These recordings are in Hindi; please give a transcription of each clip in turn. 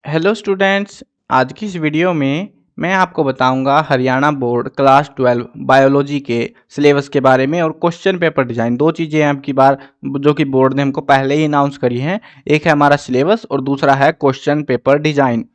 Hello students. आज की इस वीडियो में मैं आपको बताऊंगा हरियाणा बोर्ड क्लास 12 बायोलॉजी के सिलेबस के बारे में और क्वेश्चन पेपर डिज़ाइन। दो चीज़ें हैं आपकी बार जो कि बोर्ड ने हमको पहले ही अनाउंस करी हैं। एक है हमारा सिलेबस और दूसरा है क्वेश्चन पेपर डिज़ाइन।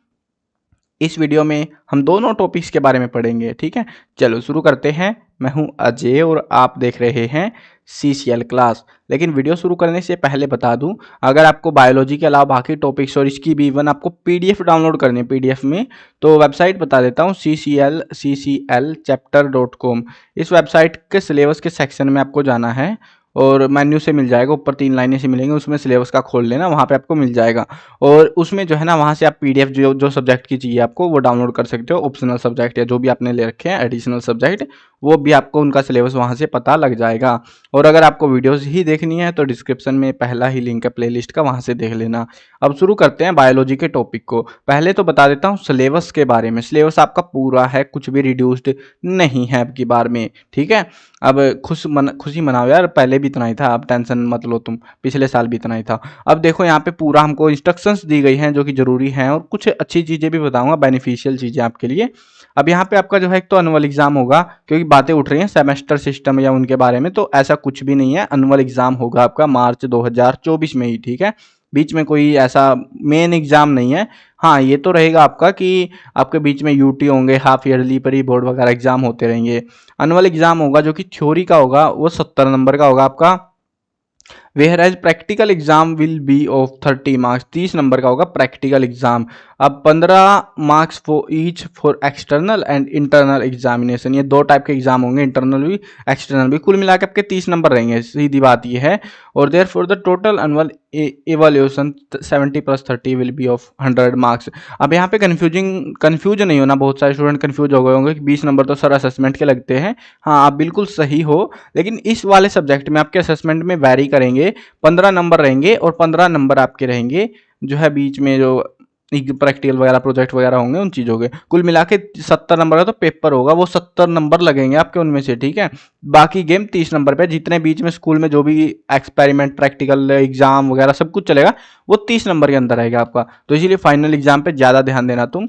इस वीडियो में हम दोनों टॉपिक्स के बारे में पढ़ेंगे। ठीक है, चलो शुरू करते हैं। मैं हूं अजय और आप देख रहे हैं सीसीएल क्लास। लेकिन वीडियो शुरू करने से पहले बता दूं, अगर आपको बायोलॉजी के अलावा बाकी टॉपिक्स और इसकी भी इवन आपको पीडीएफ डाउनलोड करनी है पीडीएफ में, तो वेबसाइट बता देता हूं cclchapter.com। इस वेबसाइट के सिलेबस के सेक्शन में आपको जाना है और मेन्यू से मिल जाएगा, ऊपर 3 लाइनें से मिलेंगी, उसमें सिलेबस का खोल लेना, वहाँ पे आपको मिल जाएगा। और उसमें जो है ना, वहाँ से आप पीडीएफ जो जो सब्जेक्ट की चाहिए आपको वो डाउनलोड कर सकते हो। ऑप्शनल सब्जेक्ट या जो भी आपने ले रखे हैं एडिशनल सब्जेक्ट, वो भी आपको उनका सिलेबस वहाँ से पता लग जाएगा। और अगर आपको वीडियोस ही देखनी है तो डिस्क्रिप्शन में पहला ही लिंक है प्लेलिस्ट का, वहाँ से देख लेना। अब शुरू करते हैं बायोलॉजी के टॉपिक को। पहले तो बता देता हूँ सिलेबस के बारे में। सिलेबस आपका पूरा है, कुछ भी रिड्यूस्ड नहीं है अब की बार में। ठीक है, अब खुशी मनाओ यार, पहले भी इतना ही था, अब टेंशन मत लो तुम, पिछले साल भी इतना ही था। अब देखो यहाँ पे पूरा हमको इंस्ट्रक्शंस दी गई हैं जो कि जरूरी हैं, और कुछ अच्छी चीज़ें भी बताऊंगा, बेनिफिशियल चीज़ें आपके लिए। अब यहाँ पे आपका जो है एक तो एनुअल एग्जाम होगा, क्योंकि बातें उठ रही हैं सेमेस्टर सिस्टम या उनके बारे में, तो ऐसा कुछ भी नहीं है। एनुअल एग्जाम होगा आपका मार्च 2024 में ही। ठीक है, बीच में कोई ऐसा मेन एग्जाम नहीं है। हाँ, ये तो रहेगा आपका कि आपके बीच में यूटी होंगे, हाफ ईयरली प्री बोर्ड वगैरह एग्जाम होते रहेंगे। एनुअल एग्जाम होगा जो कि थ्योरी का होगा, वो 70 नंबर का होगा आपका। Where practical exam will be of 30 marks, 30 number का होगा प्रैक्टिकल एग्जाम। अब 15 marks for each for external and internal examination, ये दो टाइप के एग्जाम होंगे, इंटरनल भी एक्सटर्नल भी। कुल मिलाकर आपके 30 नंबर रहेंगे, सीधी बात ये है। और therefore the total annual evaluation 70 + 30 will be of 100 marks. अब यहाँ पे कंफ्यूज नहीं होना, बहुत सारे स्टूडेंट कंफ्यूज हो गए होंगे कि 20 नंबर तो सर असेसमेंट के लगते हैं। हाँ, आप बिल्कुल सही हो, लेकिन इस वाले सब्जेक्ट में आपके असेसमेंट में वैरी करेंगे। 15 नंबर रहेंगे और 15 नंबर आपके रहेंगे जो है बीच में जो प्रैक्टिकल वगैरह प्रोजेक्ट वगैरह होंगे उन चीज़ों के। कुल मिला के 70 नंबर का तो पेपर होगा, वो 70 नंबर लगेंगे आपके उनमें से। ठीक है, बाकी गेम 30 नंबर पे। जितने बीच में स्कूल में जो भी एक्सपेरिमेंट प्रैक्टिकल एग्जाम वगैरह सब कुछ चलेगा, वो 30 नंबर के अंदर रहेगा आपका। तो इसीलिए फाइनल एग्जाम पे ज़्यादा ध्यान देना तुम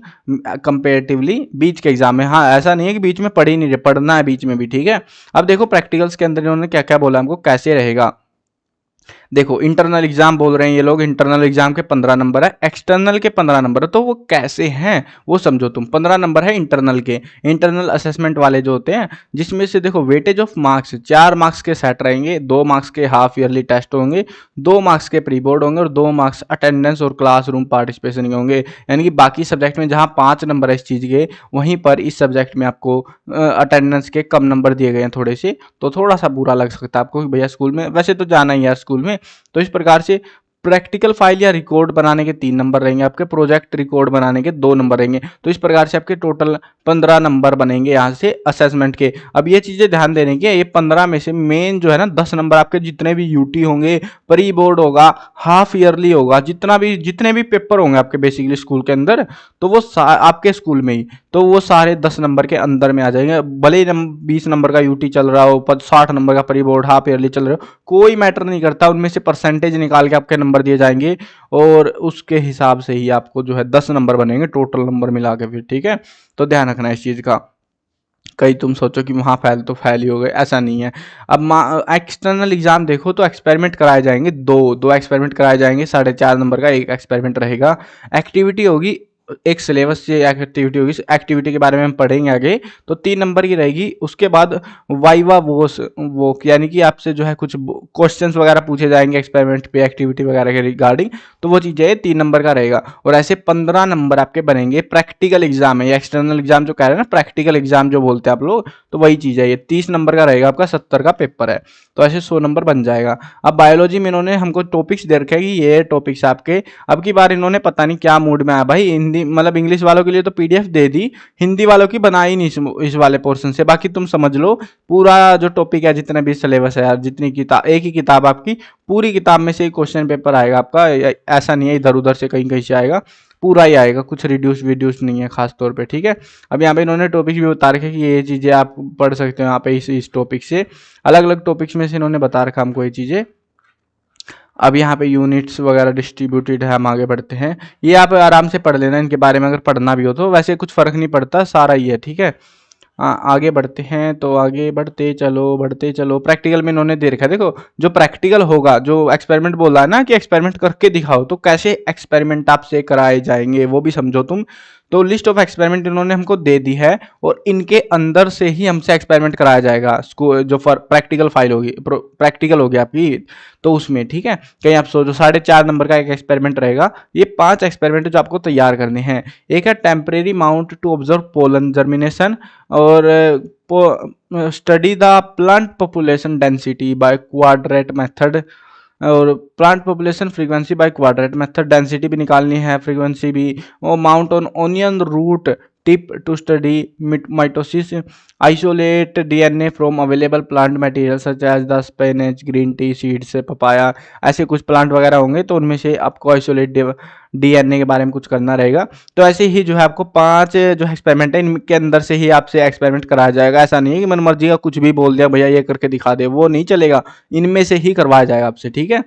कंपेरेटिवली बीच के एग्जाम में। हाँ, ऐसा नहीं है कि बीच में पढ़ ही नहीं रहे, पढ़ना है बीच में भी। ठीक है, अब देखो प्रैक्टिकल्स के अंदर इन्होंने क्या क्या बोला हमको, कैसे रहेगा। देखो, इंटरनल एग्जाम बोल रहे हैं ये लोग, इंटरनल एग्जाम के 15 नंबर है, एक्सटर्नल के 15 नंबर है। तो वो कैसे हैं वो समझो तुम। 15 नंबर है इंटरनल के, इंटरनल असेसमेंट वाले जो होते हैं, जिसमें से देखो वेटेज ऑफ मार्क्स 4 मार्क्स के सेट रहेंगे, 2 मार्क्स के हाफ ईयरली टेस्ट होंगे, 2 मार्क्स के प्री बोर्ड होंगे और 2 मार्क्स अटेंडेंस और क्लासरूम पार्टिसिपेशन के होंगे। यानी कि बाकी सब्जेक्ट में जहाँ 5 नंबर है इस चीज़ के, वहीं पर इस सब्जेक्ट में आपको अटेंडेंस के कम नंबर दिए गए हैं थोड़े से, तो थोड़ा सा बुरा लग सकता है आपको कि भैया स्कूल में, वैसे तो जाना ही है स्कूल में। तो इस प्रकार से प्रैक्टिकल फाइल या रिकॉर्ड बनाने के 3 नंबर रहेंगे आपके, प्रोजेक्ट रिकॉर्ड बनाने के 2 नंबर रहेंगे। तो इस प्रकार से आपके टोटल 15 नंबर बनेंगे यहाँ से असेसमेंट के। अब ये चीज़ें ध्यान देने की, ये 15 में से मेन जो है ना 10 नंबर आपके जितने भी यूटी होंगे, प्री बोर्ड होगा, हाफ ईयरली होगा, जितने भी पेपर होंगे आपके बेसिकली स्कूल के अंदर, तो वो आपके स्कूल में ही, तो वो सारे 10 नंबर के अंदर में आ जाएंगे। भले ही 20 नंबर का यूटी चल रहा हो, 60 नंबर का प्री बोर्ड हाफ ईयरली चल रहा हो, कोई मैटर नहीं करता। उनमें से परसेंटेज निकाल के आपके नंबर दिए जाएंगे और उसके हिसाब से ही आपको जो है 10 नंबर बनेंगे टोटल नंबर मिला के फिर। ठीक है, तो ध्यान रखना इस चीज़ का। कहीं तुम सोचो कि वहाँ फैल तो फैल ही हो गए, ऐसा नहीं है। अब एक्सटर्नल एग्जाम देखो तो एक्सपेरिमेंट कराए जाएंगे, दो एक्सपेरिमेंट कराए जाएंगे, 4.5 नंबर का एक एक्सपेरिमेंट रहेगा। एक्टिविटी होगी, एक सिलेबस से एक्टिविटी होगी, एक्टिविटी के बारे में हम पढ़ेंगे आगे, तो 3 नंबर की रहेगी। उसके बाद वाइवा वो यानी कि आपसे जो है कुछ क्वेश्चंस वगैरह पूछे जाएंगे एक्सपेरिमेंट पे, एक्टिविटी वगैरह के रिगार्डिंग, तो वो चीज़ें 3 नंबर का रहेगा। और ऐसे 15 नंबर आपके बनेंगे प्रैक्टिकल एग्जाम है, या एक्सटर्नल एग्जाम जो कह रहे हैं ना, प्रैक्टिकल एग्जाम जो बोलते हैं आप लोग, तो वही चीज़ है। ये 30 नंबर का रहेगा आपका, 70 का पेपर है, तो ऐसे 100 नंबर बन जाएगा। अब बायोलॉजी में इन्होंने हमको टॉपिक्स दे रखे हैं कि ये टॉपिक्स आपके, अब की बार इन्होंने पता नहीं क्या मूड में आया भाई, हिंदी मतलब इंग्लिश वालों के लिए तो पीडीएफ दे दी, हिंदी वालों की बनाई नहीं इस वाले पोर्शन से। बाकी तुम समझ लो पूरा जो टॉपिक है, जितने भी सिलेबस है यार, जितनी किताब, एक ही किताब आपकी, पूरी किताब में से ही क्वेश्चन पेपर आएगा आपका। ऐसा नहीं है इधर उधर से कहीं कहीं से आएगा, पूरा ही आएगा, कुछ रिड्यूस वीड्यूस नहीं है खास तौर पे। ठीक है, अब यहाँ पे इन्होंने टॉपिक भी बता रखे कि ये चीज़ें आप पढ़ सकते हो यहाँ पे इस टॉपिक से, अलग अलग टॉपिक्स में से इन्होंने बता रखा हमको ये चीज़ें। अब यहाँ पे यूनिट्स वगैरह डिस्ट्रीब्यूटेड है, हम आगे बढ़ते हैं। ये आप आराम से पढ़ लेना इनके बारे में, अगर पढ़ना भी हो तो, वैसे कुछ फर्क नहीं पड़ता, सारा ही है, ठीक है। आगे बढ़ते हैं, तो आगे बढ़ते चलो। प्रैक्टिकल में इन्होंने दे रखा है, देखो जो प्रैक्टिकल होगा, जो एक्सपेरिमेंट बोला है ना कि एक्सपेरिमेंट करके दिखाओ, तो कैसे एक्सपेरिमेंट आपसे कराए जाएंगे वो भी समझो तुम। तो लिस्ट ऑफ एक्सपेरिमेंट इन्होंने हमको दे दी है और इनके अंदर से ही हमसे एक्सपेरिमेंट कराया जाएगा, जो फॉर प्रैक्टिकल फाइल होगी, प्रैक्टिकल होगी आपकी, तो उसमें, ठीक है। कहीं आप सोचो 4.5 नंबर का एक एक्सपेरिमेंट रहेगा, ये 5 एक्सपेरिमेंट जो आपको तैयार करने हैं। एक है temporary mount to observe pollen germination, और study the plant population density by quadrat method, और plant population frequency by quadrat method, density भी निकालनी है, फ्रीक्वेंसी भी। और mount on onion root tip to study mitosis, isolate DNA from available plant material such as the spinach, green tea seeds, papaya, ऐसे कुछ प्लांट वगैरह होंगे तो उनमें से आपको आइसोलेट डीएनए के बारे में कुछ करना रहेगा। तो ऐसे ही जो है आपको 5 जो एक्सपेरिमेंट है इनके अंदर से ही आपसे एक्सपेरिमेंट कराया जाएगा। ऐसा नहीं है कि मन मर्जी का कुछ भी बोल दिया भैया ये करके दिखा दे, वो नहीं चलेगा, इनमें से ही करवाया जाएगा आपसे, ठीक है।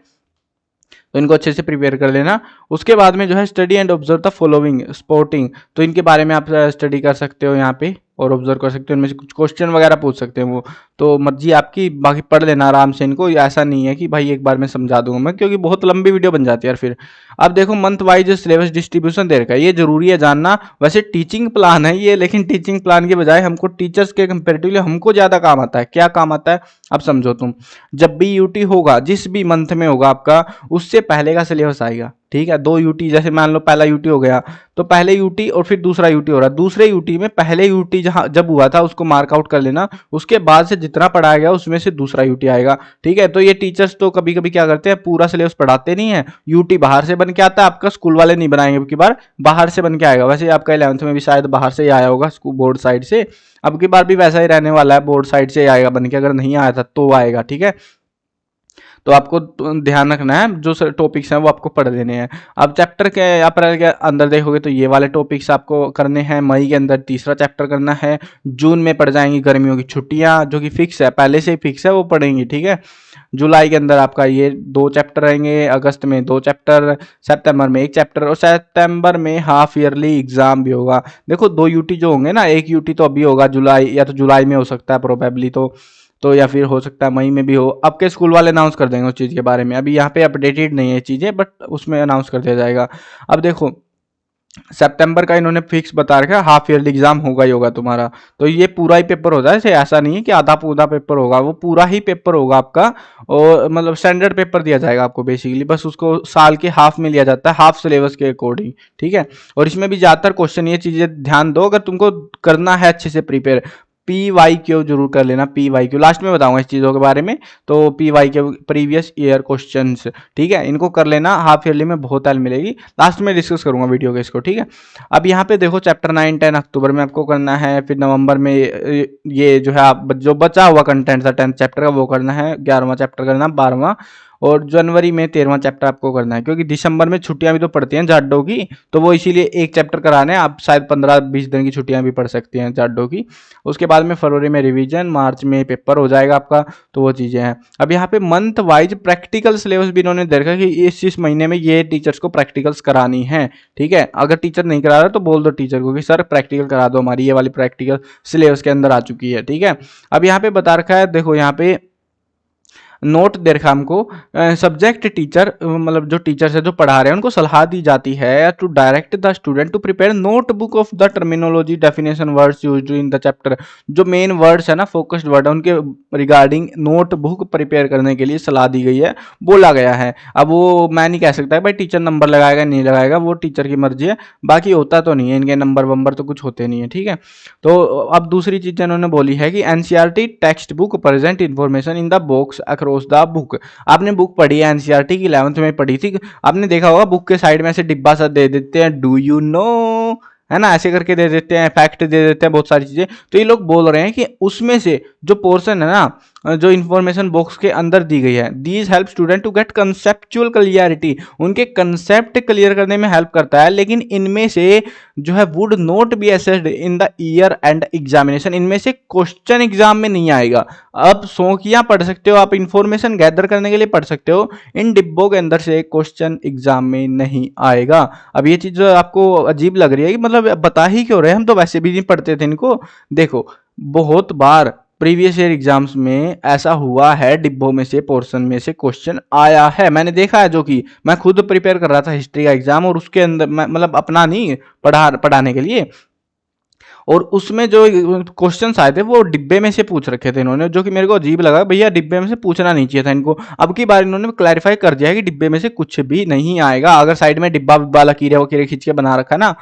तो इनको अच्छे से प्रिपेयर कर लेना। उसके बाद में जो है study and observe the following sporting, तो इनके बारे में आप स्टडी कर सकते हो यहाँ पे और ऑब्जर्व कर सकते हो, इनमें से कुछ क्वेश्चन वगैरह पूछ सकते हैं वो, तो मर्जी आपकी, बाकी पढ़ लेना आराम से इनको। ऐसा नहीं है कि भाई एक बार में समझा दूंगा मैं, क्योंकि बहुत लंबी वीडियो बन जाती है यार फिर। अब देखो मंथ वाइज सिलेबस डिस्ट्रीब्यूशन दे रखा है, ये जरूरी है जानना। वैसे टीचिंग प्लान है ये, लेकिन टीचिंग प्लान के बजाय हमको टीचर्स के कंपेरेटिवली हमको ज़्यादा काम आता है। क्या काम आता है अब समझो तुम, जब भी यूटी होगा, जिस भी मंथ में होगा आपका, उससे पहले का सिलेबस आएगा, ठीक है। 2 यूटी, जैसे मान लो पहला यूटी हो गया, तो पहले यूटी और फिर दूसरा यूटी हो रहा है, दूसरे यूटी में पहले यूटी जहां जब हुआ था उसको मार्क आउट कर लेना, उसके बाद से जितना पढ़ाया गया उसमें से दूसरा यूटी आएगा, ठीक है। तो ये टीचर्स तो कभी कभी क्या करते हैं, पूरा सिलेबस पढ़ाते नहीं है, यूटी बाहर से बन के आता है आपका, स्कूल वाले नहीं बनाएंगे, अब की बार बाहर से बन के आएगा। वैसे आपका 11th में भी शायद बाहर से ही आया होगा, स्कूल बोर्ड साइड से, अब की बार भी वैसा ही रहने वाला है, बोर्ड साइड से आएगा बन के, अगर नहीं आया था तो आएगा, ठीक है। तो आपको ध्यान रखना है, जो टॉपिक्स हैं वो आपको पढ़ लेने हैं। अब चैप्टर के अप्रैल के अंदर देखोगे तो ये वाले टॉपिक्स आपको करने हैं, मई के अंदर तीसरा चैप्टर करना है, जून में पड़ जाएंगी गर्मियों की छुट्टियां, जो कि फिक्स है, पहले से ही फिक्स है, वो पढ़ेंगी, ठीक है। जुलाई के अंदर आपका ये 2 चैप्टर रहेंगे, अगस्त में 2 चैप्टर, सितंबर में 1 चैप्टर, और सितंबर में हाफ ईयरली एग्जाम भी होगा। देखो 2 यूटी जो होंगे ना, 1 यूटी तो अभी होगा जुलाई, या तो जुलाई में हो सकता है प्रोबेबली, तो या फिर हो सकता है मई में भी हो। अब के स्कूल वाले अनाउंस कर देंगे उस चीज़ के बारे में, अभी यहाँ पे अपडेटेड नहीं है चीज़ें, बट उसमें अनाउंस कर दिया जाएगा। अब देखो सितंबर का इन्होंने फिक्स बता रखा है, हाफ ईयरली एग्जाम होगा ही होगा तुम्हारा, तो ये पूरा ही पेपर हो जाए, ऐसा नहीं है कि आधा पूरा पेपर होगा, वो पूरा ही पेपर होगा आपका, और मतलब स्टैंडर्ड पेपर दिया जाएगा आपको बेसिकली, बस उसको साल के हाफ में लिया जाता है, हाफ सिलेबस के अकॉर्डिंग, ठीक है। और इसमें भी ज़्यादातर क्वेश्चन, ये चीज़ें ध्यान दो, अगर तुमको करना है अच्छे से प्रिपेयर, पी वाई क्यू जरूर कर लेना, पी वाई क्यू लास्ट में बताऊंगा इस चीज़ों के बारे में, तो P Y Q previous year questions, ठीक है, इनको कर लेना, हाफ ईयरली में बहुत हेल्प मिलेगी, लास्ट में डिस्कस करूंगा वीडियो के इसको, ठीक है। अब यहाँ पे देखो चैप्टर 9-10 अक्टूबर में आपको करना है, फिर नवंबर में ये जो है आप जो बचा हुआ कंटेंट था 10th चैप्टर का वो करना है, 11वां चैप्टर करना, 12वां, और जनवरी में 13वां चैप्टर आपको करना है, क्योंकि दिसंबर में छुट्टियां भी तो पड़ती हैं जाडो की, तो वो इसीलिए एक चैप्टर कराने, आप शायद 15-20 दिन की छुट्टियां भी पढ़ सकती हैं जाडो की। उसके बाद में फरवरी में रिवीजन, मार्च में पेपर हो जाएगा आपका, तो वो चीज़ें हैं। अब यहाँ पे मंथ वाइज प्रैक्टिकल सिलेबस भी इन्होंने देखा कि इस महीने में ये टीचर्स को प्रैक्टिकल्स करानी है, ठीक है। अगर टीचर नहीं करा रहा तो बोल दो टीचर को कि सर प्रैक्टिकल करा दो, हमारी ये वाली प्रैक्टिकल सिलेबस के अंदर आ चुकी है, ठीक है। अब यहाँ पे बता रखा है, देखो यहाँ पे नोट दे रखा हमको, सब्जेक्ट टीचर, मतलब जो टीचर्स है जो पढ़ा रहे हैं उनको सलाह दी जाती है to direct the student to prepare notebook of the terminology definition words used in the chapter, जो मेन वर्ड्स है ना, फोकस्ड वर्ड है, उनके रिगार्डिंग नोट बुक प्रिपेयर करने के लिए सलाह दी गई है, बोला गया है। अब वो मैं नहीं कह सकता भाई टीचर नंबर लगाएगा नहीं लगाएगा, वो टीचर की मर्जी है, बाकी होता तो नहीं है इनके नंबर वंबर तो कुछ होते नहीं है, ठीक है। तो अब दूसरी चीज़ इन्होंने बोली है कि NCERT text book present information in the box across the book. आपने बुक पढ़ी है एनसीईआरटी की, 11th में पढ़ी थी, आपने देखा होगा बुक के साइड में ऐसे डिब्बा सा दे देते हैं, डू यू नो, है ना, ऐसे करके दे देते हैं, फैक्ट दे देते हैं, बहुत सारी चीजें। तो ये लोग बोल रहे हैं कि उसमें से जो पोर्शन है ना, जो इन्फॉर्मेशन बॉक्स के अंदर दी गई है। These help student to get conceptual clarity, उनके कंसेप्ट क्लियर करने में हेल्प करता है, लेकिन इनमें से जो है would not be assessed in the year and examination, इनमें से क्वेश्चन एग्जाम में नहीं आएगा। अब शौकिया पढ़ सकते हो आप, इंफॉर्मेशन गैदर करने के लिए पढ़ सकते हो, इन डिब्बों के अंदर से क्वेश्चन एग्जाम में नहीं आएगा। अब ये चीज आपको अजीब लग रही है कि मतलब बता ही क्यों रहे, हम तो वैसे भी नहीं पढ़ते थे इनको। देखो बहुत बार प्रीवियस ईयर एग्जाम्स में ऐसा हुआ है, डिब्बों में से पोर्शन में से क्वेश्चन आया है, मैंने देखा है। जो कि मैं खुद प्रिपेयर कर रहा था हिस्ट्री का एग्जाम, और उसके अंदर मतलब अपना नहीं पढ़ाने के लिए, और उसमें जो क्वेश्चंस आए थे वो डिब्बे में से पूछ रखे थे इन्होंने, जो कि मेरे को अजीब लगा, भैया डिब्बे में से पूछना नहीं चाहिए था इनको। अब की बार इन्होंने क्लैरिफाई कर दिया है कि डिब्बे में से कुछ भी नहीं आएगा। अगर साइड में डिब्बा विब्बा लकीरे वकीरे खींच के बना रखा है ना,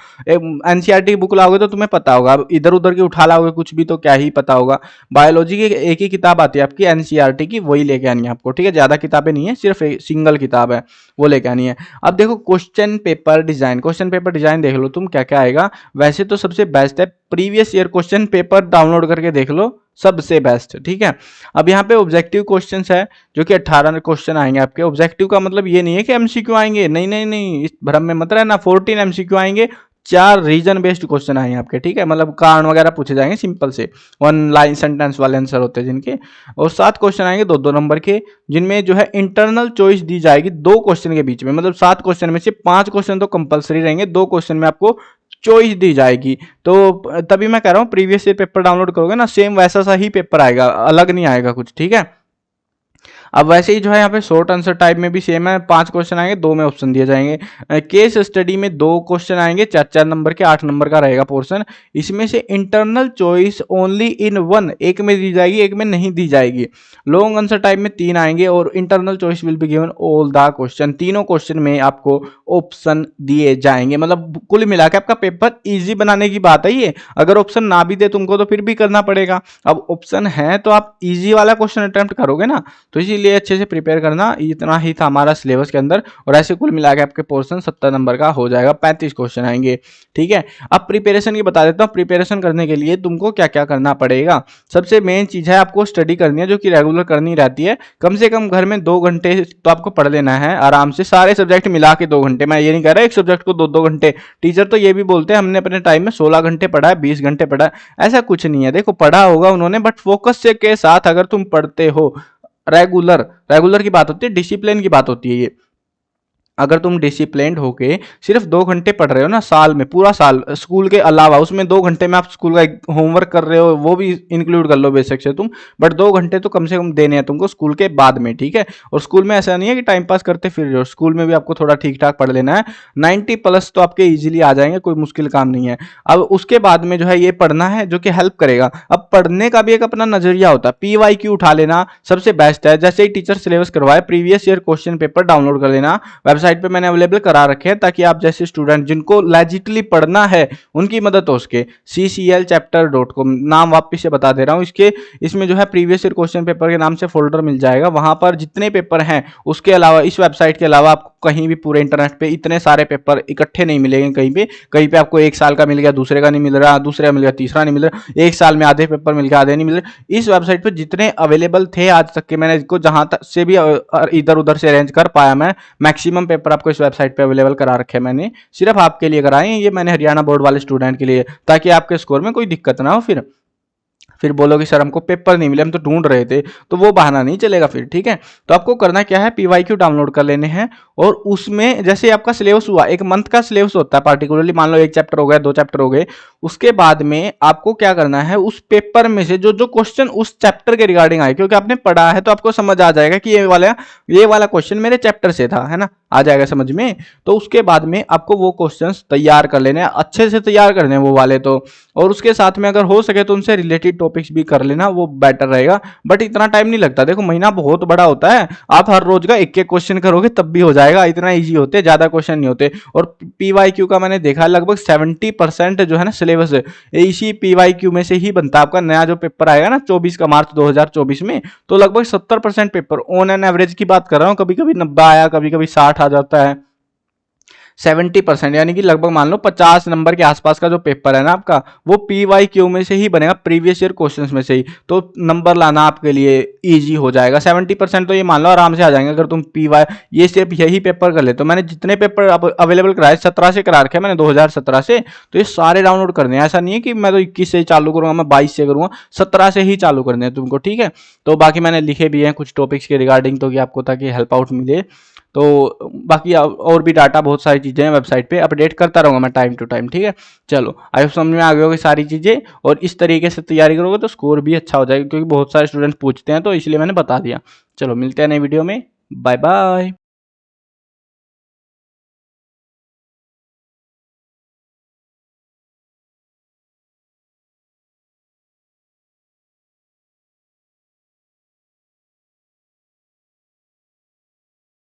एनसीईआरटी की बुक लाओगे तो तुम्हें पता होगा, अब इधर उधर की उठा लाओगे कुछ भी तो क्या ही पता होगा। बायोलॉजी की एक ही किताब आती है आपकी एनसीईआरटी की, वही लेके आनी है आपको, ठीक है। ज्यादा किताबें नहीं है, सिर्फ एक सिंगल किताब है, वो लेके आनी है। अब देखो question paper design, question paper design देख लो तुम क्या क्या आएगा। वैसे तो सबसे बेस्ट है previous year question paper download करके देख लो, सबसे बेस्ट, ठीक है। अब यहाँ पे ऑब्जेक्टिव क्वेश्चंस है जो कि 18 क्वेश्चन आएंगे आपके। ऑब्जेक्टिव का मतलब ये नहीं है कि एमसीक्यू आएंगे, नहीं नहीं नहीं, इस भ्रम में मत रहना। 14 एमसीक्यू आएंगे, 4 रीजन बेस्ड क्वेश्चन आएंगे आपके, ठीक है। मतलब कारण वगैरह पूछे जाएंगे सिंपल से, 1 लाइन सेंटेंस वाले आंसर होते हैं जिनके, और 7 क्वेश्चन आएंगे 2-2 नंबर के, जिनमें जो है इंटरनल चॉइस दी जाएगी 2 क्वेश्चन के बीच में। मतलब 7 क्वेश्चन में से 5 क्वेश्चन तो कंपलसरी रहेंगे, 2 क्वेश्चन में आपको चॉइस दी जाएगी। तो तभी मैं कह रहा हूँ प्रीवियस ईयर पेपर डाउनलोड करोगे ना, सेम वैसा सा ही पेपर आएगा, अलग नहीं आएगा कुछ, ठीक है। अब वैसे ही जो है यहाँ पे शॉर्ट आंसर टाइप में भी सेम है, 5 क्वेश्चन आएंगे, 2 में ऑप्शन दिए जाएंगे। केस स्टडी में 2 क्वेश्चन आएंगे, 4-4 नंबर के, 8 नंबर का रहेगा पोर्शन। इसमें से इंटरनल चॉइस ओनली इन 1, एक में दी जाएगी, एक में नहीं दी जाएगी। लॉन्ग आंसर टाइप में 3 आएंगे, और internal choice will be given all the question, तीनों क्वेश्चन में आपको ऑप्शन दिए जाएंगे। मतलब कुल मिला के आपका पेपर ईजी बनाने की बात है ये। अगर ऑप्शन ना भी दे तुमको तो फिर भी करना पड़ेगा, अब ऑप्शन है तो आप ईजी वाला क्वेश्चन अटेम्प्ट करोगे ना। तो इसीलिए अच्छे से प्रिपेयर करना, इतना ही था हमारा सिलेबस के अंदर। और ऐसे कुल मिला के आपके पोर्शन 70 नंबर का हो जाएगा, 35 क्वेश्चन आएंगे, ठीक है। अब प्रिपरेशन की बता देता हूँ। प्रिपरेशन करने के लिए तुमको क्या क्या करना पड़ेगा। सबसे मेन चीज है आपको स्टडी करनी है, जो कि रेगुलर करनी रहती है। कम से कम घर में 2 घंटे तो आपको पढ़ लेना है आराम से, सारे सब्जेक्ट मिला के 2 घंटे। मैं ये नहीं कह रहा एक सब्जेक्ट को 2-2 घंटे, टीचर तो ये भी बोलते हैं हमने अपने टाइम में 16 घंटे पढ़ा है, 20 घंटे पढ़ा है। ऐसा कुछ नहीं है, देखो पढ़ा होगा उन्होंने, बट फोकस से के साथ अगर तुम पढ़ते हो, रेगुलर की बात होती है, डिसिप्लिन की बात होती है ये। अगर तुम डिसिप्लिन्ड होके सिर्फ 2 घंटे पढ़ रहे हो ना साल में, पूरा साल स्कूल के अलावा, उसमें 2 घंटे में आप स्कूल का होमवर्क कर रहे हो, वो भी इंक्लूड कर लो बेशक से तुम, बट 2 घंटे तो कम से कम देने हैं तुमको स्कूल के बाद में, ठीक है। और स्कूल में ऐसा नहीं है कि टाइम पास करते फिर रहे हो, स्कूल में भी आपको थोड़ा ठीक ठाक पढ़ लेना है। 90+ तो आपके ईजिली आ जाएंगे, कोई मुश्किल काम नहीं है। अब उसके बाद में जो है ये पढ़ना है, जो कि हेल्प करेगा। अब पढ़ने का भी एक अपना नजरिया होता है, PYQ उठा लेना सबसे बेस्ट है। जैसे ही टीचर सिलेबस करवाए, previous year question paper download कर लेना, वेबसाइट पे मैंने अवेलेबल करा रखे हैं, ताकि आप जैसे स्टूडेंट जिनको लेजिटली पढ़ना है उनकी मदद हो सके। cclchapter.com नाम वापस से बता दे रहा हूं इसके, इसमें जो है प्रीवियस ईयर क्वेश्चन पेपर के नाम से फोल्डर मिल जाएगा। वहां पर जितने पेपर हैं, उसके अलावा इस वेबसाइट के अलावा आपको कहीं भी पूरे इंटरनेट पे इतने सारे पेपर इकट्ठे नहीं मिलेंगे। कहीं पे आपको 1 साल का मिल गया, दूसरे का नहीं मिल रहा, दूसरे का मिल गया, तीसरा नहीं मिल रहा, 1 साल में आधे पेपर मिल गया, आधे नहीं मिल रहे। इस वेबसाइट पे जितने अवेलेबल थे आज तक के, मैंने इसको जहां तक से भी इधर उधर से अरेंज कर पाया, मैं मैक्सिमम पेपर आपको इस वेबसाइट पे अवेलेबल करा रखे हैं। मैंने सिर्फ आपके लिए कराए हैं ये, मैंने हरियाणा बोर्ड वाले स्टूडेंट के लिए, ताकि आपके स्कोर में कोई दिक्कत ना हो। फिर बोलो कि सर हमको पेपर नहीं मिले, हम तो ढूंढ रहे थे, तो वो बहाना नहीं चलेगा फिर, ठीक है। तो आपको करना क्या है, PYQ डाउनलोड कर लेने हैं, और उसमें जैसे आपका सिलेबस हुआ, 1 मंथ का सिलेबस होता है पार्टिकुलरली, मान लो 1 चैप्टर हो गया, 2 चैप्टर हो गए, उसके बाद में आपको क्या करना है, उस पेपर में से जो जो क्वेश्चन उस चैप्टर के रिगार्डिंग आए, क्योंकि आपने पढ़ा है तो आपको समझ आ जाएगा कि ये वाला क्वेश्चन मेरे चैप्टर से था, है ना, आ जाएगा समझ में। तो उसके बाद में आपको वो क्वेश्चंस तैयार कर लेने हैं, अच्छे से तैयार करने हैं वो वाले तो, और उसके साथ में अगर हो सके तो उनसे रिलेटेड टॉपिक्स भी कर लेना, वो बेटर रहेगा। बट इतना टाइम नहीं लगता, देखो महीना बहुत बड़ा होता है, आप हर रोज का 1-1 क्वेश्चन करोगे तब भी हो जाएगा, इतना ईजी होते हैं, ज्यादा क्वेश्चन नहीं होते। और PYQ का मैंने देखा लगभग 70% जो है ना सिलेबस इसी PYQ में से ही बनता है। आपका नया जो पेपर आएगा ना 24 का मार्च 2024 में, तो लगभग 70% पेपर ऑन एन एवरेज की बात कर रहा हूँ, कभी कभी 90 आया, कभी कभी 60 आ जाता है। 70%, यानी कि लगभग मान लो 50 नंबर के आसपास का जो पेपर है ना आपका, वो PYQ में से ही बनेगा, प्रीवियस ईयर क्वेश्चंस में से ही। तो नंबर लाना आपके लिए इजी हो जाएगा। 70% तो ये मान लो आराम से आ जाएंगे अगर तुम ये सिर्फ यही पेपर कर ले। तो मैंने जितने पेपर अवेलेबल कराए 17 से करा रखे मैंने, 2017 से, तो ये सारे डाउनलोड करने हैं। ऐसा नहीं है कि मैं तो 21 से चालू करूंगा, मैं 22 से करूंगा, 17 से ही चालू करने हैं तुमको, ठीक है। तो बाकी मैंने लिखे भी हैं कुछ टॉपिक्स के रिगार्डिंग, तो कि आपको ताकि हेल्प आउट मिले। तो बाकी और भी डाटा, बहुत सारी चीज़ें हैं वेबसाइट पे, अपडेट करता रहूँगा मैं टाइम टू टाइम, ठीक है। चलो, आई होप समझ में आ गई होगी सारी चीज़ें, और इस तरीके से तैयारी करोगे तो स्कोर भी अच्छा हो जाएगा, क्योंकि बहुत सारे स्टूडेंट पूछते हैं, तो इसलिए मैंने बता दिया। चलो, मिलते हैं नई वीडियो में, बाय बाय।